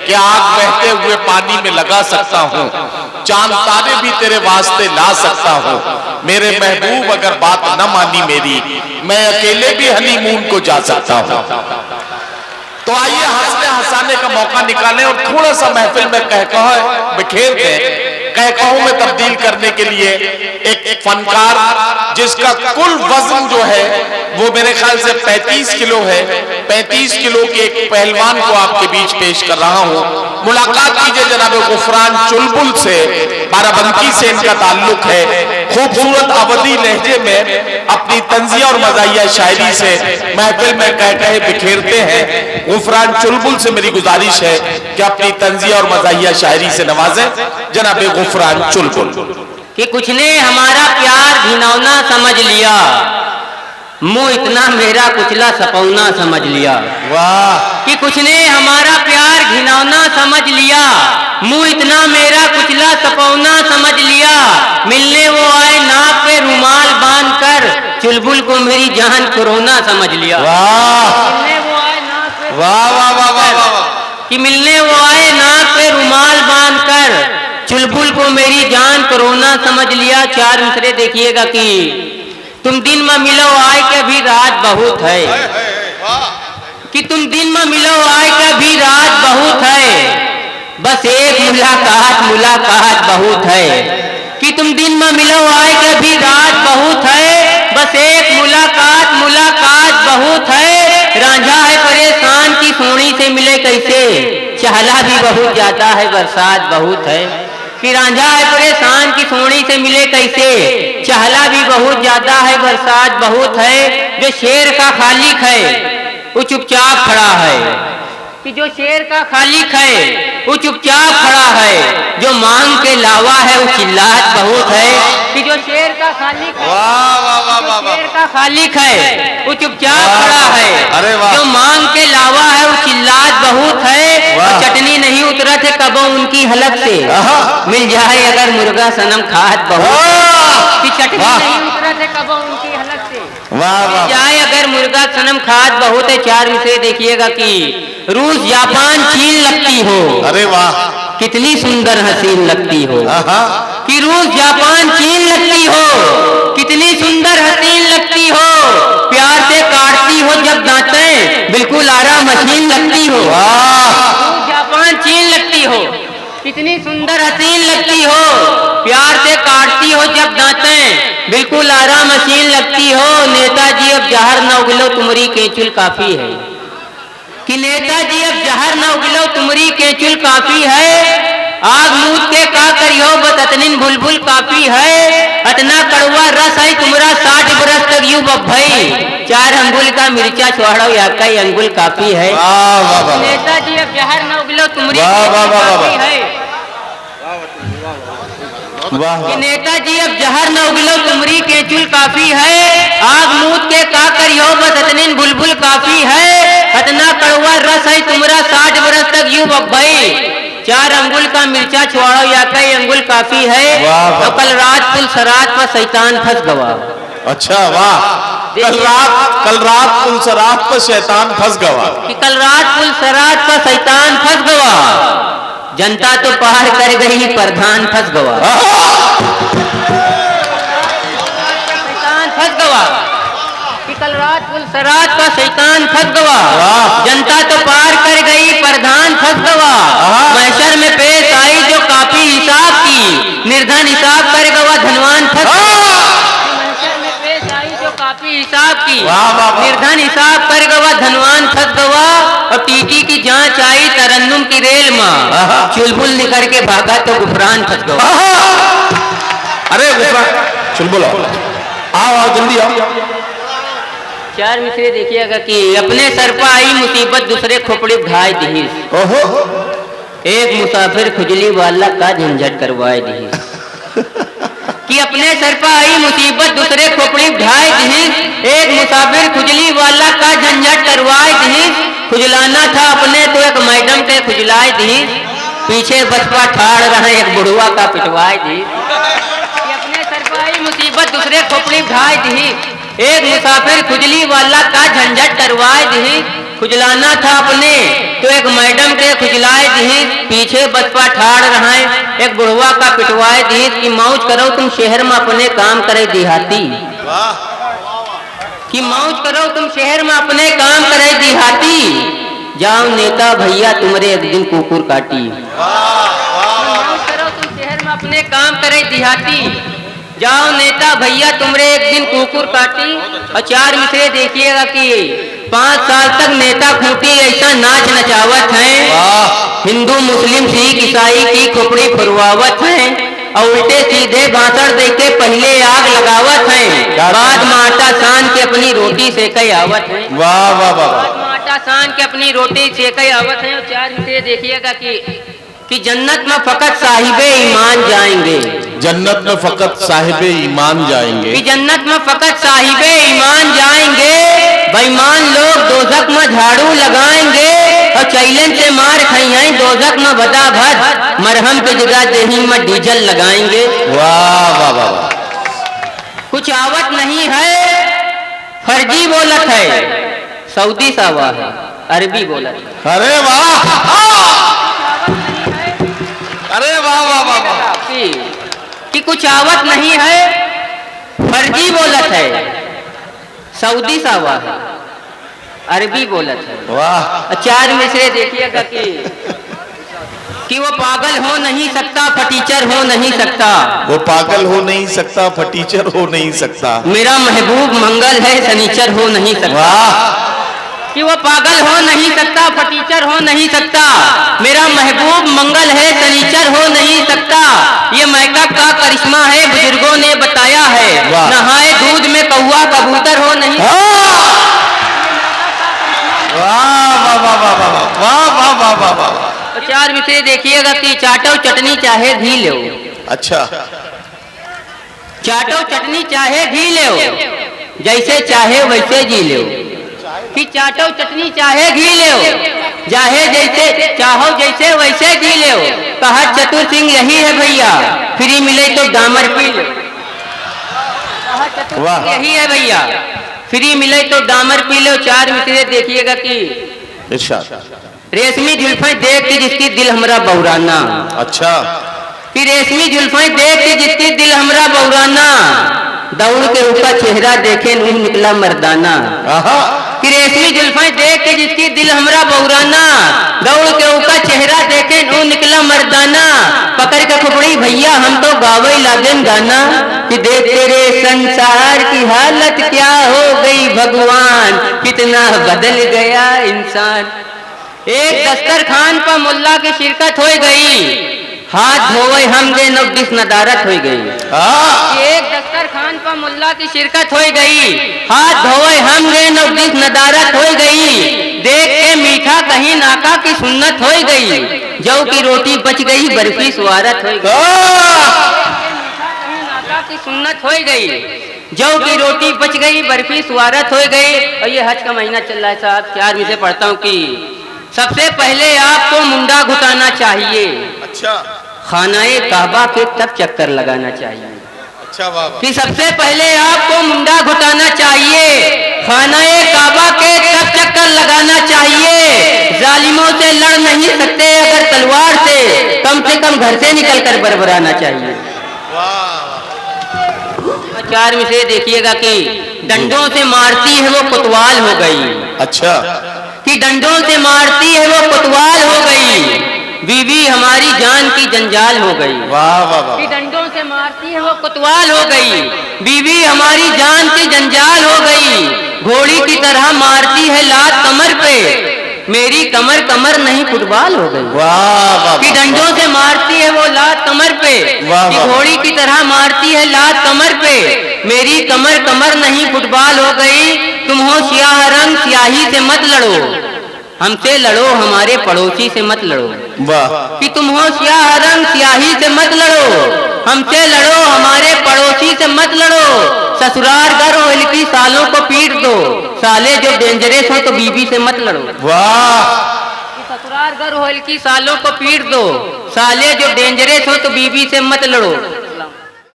कि आग बहते हुए पानी में लगा सकता हूँ, चांद तारे भी तेरे वास्ते ला सकता हूँ। मेरे महबूब अगर बात न मानी मेरी, मैं अकेले भी हनीमून को जा सकता हूँ। तो आइए हंसने हंसाने का मौका निकालें और थोड़ा सा महफिल में कहकह बिखेर दें। कहकहों में तब्दील करने के लिए एक फनकार जिसका कुल वजन जो है वो मेरे ख्याल से 35 किलो है, 35 किलो के एक पहलवान को आपके बीच पेश कर रहा हूं। मुलाकात कीजिए जनाब गुफरान चुलबुल से, बाराबंकी से इनका ताल्लुक है। खूबसूरत अवधी लहजे में अपनी तंजिया और मज़ाहिया शायरी से महफिल में कहकहे बिखेरते हैं। गुफरान चुलबुल से मेरी गुजारिश है कि अपनी तंजिया और मज़ाहिया शायरी से नवाजें जनाब गुफरान चुलबुल। कि कुछ ने हमारा प्यार घिनौना समझ लिया, मुंह इतना मेरा कुचला सपौना समझ लिया। वाह। कि कुछ ने हमारा प्यार घिनौना समझ लिया, मुंह इतना मेरा कुचला सपौना समझ लिया। मिलने वो आए नाक पे रुमाल बांध कर, चुलबुल को मेरी जान कोरोना समझ लिया। मिलने वो आए नाक पे, वाह वाह वाह वाह वाह। कि मिलने वो आए नाक पे रुमाल बांध कर, चुलबुल को मेरी जान कोरोना समझ लिया। चार दूसरे देखिएगा कि तुम दिन में मिलो आए के भी रात बहुत है, कि तुम दिन में मिलो आए के भी रात बहुत है, बस एक मुलाकात मुलाकात बहुत है। कि तुम दिन में मिलो आए के भी रात बहुत है, बस एक मुलाकात मुलाकात बहुत है। रांझा है परेशान की सोनी से मिले कैसे, चहला भी बहुत जाता है बरसात बहुत है। कि रांझा है परेशान की सोनी से मिले कैसे, चहला भी बहुत ज्यादा है बरसात बहुत है। जो शेर का खालिक है वो चुपचाप खड़ा है, कि जो शेर का खालिक है वो चुपचाप खड़ा है। जो मांग के लावा है वो चिल्लात बहुत है, कि जो शेर का खालिक है, शेर का खालिक है वो चुपचाप खड़ा है। जो मांग के लावा है वो चिल्लात बहुत है। और चटनी नहीं उतरत है कबो उनकी हलक से, मिल जाए अगर मुर्गा सनम खात बहुत, कि चटनी नहीं उतरत है कबो उनकी हलक से, मिल जाए अगर मुर्गा सनम खात बहुत है। चार मिसरे देखिएगा कि रूस जापान चीन लगती हो, अरे वाह कितनी सुंदर हसीन लगती हो। कि रूस जापान चीन लगती हो, कितनी सुंदर हसीन लगती हो। प्यार से काटती हो जब दांतें, बिल्कुल आरा मशीन लगती हो। रूस जापान चीन लगती हो, कितनी सुंदर हसीन लगती हो। प्यार से काटती हो जब दांतें, बिल्कुल आरा मशीन लगती हो। नेताजी अब जहर न उगलो तुम्हारी केचुल काफी है, कि नेताजी अब जहर न उगलो तुम्हारी केचुल काफी है। आग मूद के का करियो बस अतनिन बुलबुल काफी है। अतना कड़वा रस है तुम्हारा 60 बरस तक यूं बभई, 4 अंगुल का मिर्चा छोड़ो या कई अंगुल काफी है। नेताजी अब जहर न उगलो तुम्हारी काफी है, कि नेताजी अब जहर न उगलो तुम्हारी केचुल काफी है। आग मूद के का करियो बस अतनिन बुलबुल काफी है। अतना कड़वा रस है तुम्हारा 60 बरस तक यूं बभई, 4 अंगुल का मिर्चा छोड़ो या कई अंगुल काफी है। तो कल रात पुल सरात पर शैतान फंस गवा। अच्छा वाह। कल रात पुल सरात पर शैतान फंस गवा, कि कल रात पुल सरात पर शैतान फंस गवा। जनता तो पार कर गई प्रधान फंस गवा, शैतान फंस गवा। कि कल रात पुल सरात पर शैतान फंस गवा। जनता तो पार कर गई प्रधान फंस गवा। महशर में पेश आई जो काफी हिसाब की, निर्धन हिसाब कर गवा धनवान फंस गवा। महशर में पेश आई जो काफी हिसाब की, निर्धन हिसाब कर गवा धनवान फंस गवा। और टीटी की जांच आई तरन्नुम की रेल में, चुलबुल निकल के भागा तो गुफरान फंस गवा। अरे गुफरान चुलबुल आओ जल्दी आओ। चार मिसरे देखिएगा कि अपने सर पर आई मुसीबत दूसरे खोपड़ी ढाई दी, एक मुसाफिर खुजली वाला का झंझट करवाए दी। कि अपने सर पर आई मुसीबत दूसरे खोपड़ी ढाई दी, एक मुसाफिर खुजली वाला का झंझट करवाए दी। खुजलाना था अपने तो एक मैडम के खुजलाए दी, पीछे बसपा ठाड़ रहे एक बुढ़वा का पिटवाए दी। कि अपने सर पर आई मुसीबत दूसरे खोपड़ी ढाई दी, एक मुसाफिर खुजली वाला का झंझट करवाए दी। खुजलाना था अपने तो एक मैडम के खुजलाए दीस, पीछे बचपा ठाड़ रहा है एक बुढ़वा का पिटवाए दीस कि मौज करो तुम शहर में अपने काम करे देहाती, कि मौज करो तुम शहर में अपने काम करे देहाती, जाओ नेता भैया तुम्हारे एक दिन कुकुर काटी। मौज करो तुम शहर में अपने काम करे देहाती, जाओ नेता भैया तुम्हारे एक दिन कुकुर काटी। और 4 मिसरे देखिएगा कि 5 साल तक नेता खूंटी ऐसा नाच नचावत है, हिंदू मुस्लिम सिख ईसाई की खोपड़ी फुरवावत है और उल्टे सीधे भाषण देके पहले आग लगावत है, बाद में आटा सान के अपनी रोटी सेके आवत है। वाह वाह वाह, बाद में आटा सान के अपनी रोटी सेके आवत है। और 4 मिसरे देखिएगा कि जन्नत में फकत साहिबे ईमान जाएंगे, जन्नत में फकत साहिबे ईमान जाएंगे, कि जन्नत में फकत साहिबे ईमान जाएंगे, बेईमान लोग दोजख में झाड़ू लगाएंगे और चैलेंज से मार खाई दोजख में बदा भर मरहम की जगह देही में डीजल लगाएंगे। वाह वाह वाह, कुछ आवत नहीं है, फर्जी बोलत है, सऊदी सावा है, अरबी बोलत है। अरे वाह, अरे वाह वाह वाह वाह, कि कुछ आवत नहीं है, फर्जी बोलत है, सऊदी सावा है, अरबी बोलत है। वाह, 4 मिसरे देखिएगा कि वो पागल हो नहीं सकता, फटीचर हो नहीं सकता, वो पागल हो नहीं सकता, फटीचर हो नहीं सकता, मेरा महबूब मंगल है, सनीचर हो नहीं सकता। वाह, कि वो पागल हो नहीं सकता, फटीचर हो नहीं सकता, मेरा महबूब मंगल है, सनीचर हो नहीं सकता। ये मेकअप का करिश्मा है, बुजुर्गों ने बताया है, नहाए दूध में कौवा कबूतर हो नहीं सकता। वाह वाह वाह वाह वाह वाह वाह वाह वाह। तो 4 मिसरे देखिएगा कि चाटो चटनी चाहे घी लो, अच्छा, चाटो चटनी चाहे घी लो, जैसे चाहे वैसे जी लो, कि चाटो चटनी चाहे घी लो, चाहे जैसे चाहो जैसे वैसे जी लो। कहा चतुर सिंह यही है भैया, फ्री मिले तो डामर पी लो। कहा चतुर सिंह यही है भैया, फ्री मिले तो डामर पी लो। 4 मिसरे देखिएगा कि रेशमी जुल्फें देख के जिसकी दिल हमरा बौराना, अच्छा, कि रेशमी जुल्फें देख के जिसकी दिल हमरा बौराना, दौड़ के ऊपर चेहरा देखे नूह निकला मर्दाना। कि रेशमी जुल्फें देख के जिसकी दिल हमरा बौराना, दौड़ के ऊपर चेहरा देखे नूह निकला मर्दाना। पकड़ के खुपड़ी भैया हम तो गावे लागेन गाना, कि देख तेरे संसार की हालत क्या हो गई भगवान, कितना बदल गया इंसान। एक दस्तरखान पर मुल्ला की शिरकत हो गई, हाथ धोवे हम दे नब्बिस नदारत हो गई। एक दस्तरखान पर मुल्ला की शिरकत हो गई, हाथ धोवे हम दे नब्बिस नदारत हो गई। देख के मीठा कहीं नाका की सुन्नत हो गई, जौ की रोटी बच गई बर्फी स्वारत हो गई। नाका की सुन्नत हो गई, जौ की रोटी बच गई बर्फी स्वारत हो गई। और ये हज का महीना चल रहा है साहब, 4 में से पढ़ता हूँ कि सबसे पहले आपको मुंडा घुटाना चाहिए, अच्छा, खानाए काबा के तब चक्कर लगाना चाहिए। अच्छा बाबा, कि सबसे पहले आपको मुंडा घुटाना चाहिए, खानाए काबा के तब चक्कर लगाना चाहिए। जालिमों से लड़ नहीं सकते अगर तलवार से, कम घर से निकल कर बरबराना चाहिए। 4 में से देखिएगा कि डंडों से मारती है वो कोतवाल हो गई, अच्छा, कि डंडों से मारती है वो कोतवाल हो गई, बीवी हमारी जान की जंजाल हो गई। वाह वाह वाह, कि डंडों से मारती है वो कोतवाल हो गई, बीवी हमारी जान की जंजाल हो गई। घोड़ी की तरह मारती है लात कमर पे, मेरी कमर कमर नहीं फुटबॉल हो गई। वाह वाह, कि डंडों से मारती है वो लात कमर पे, कि घोड़ी की तरह मारती है लात कमर पे, मेरी कमर कमर नहीं फुटबॉल हो गई। तुम हो स्याह रंग स्याही से मत लड़ो, हमसे लड़ो हमारे पड़ोसी से मत लड़ो। वाह, कि तुम हो स्याह रंग स्याही से मत लड़ो, हमसे लड़ो हमारे पड़ोसी से मत लड़ो। ससुराल घर हो इनकी सालों को पीट दो, साले जो डेंजरस हो तो बीबी से मत लड़ो। वाह, ससुराल घर हो इनकी सालों को पीट दो, साले जो डेंजरस हो तो बीबी से मत लड़ो।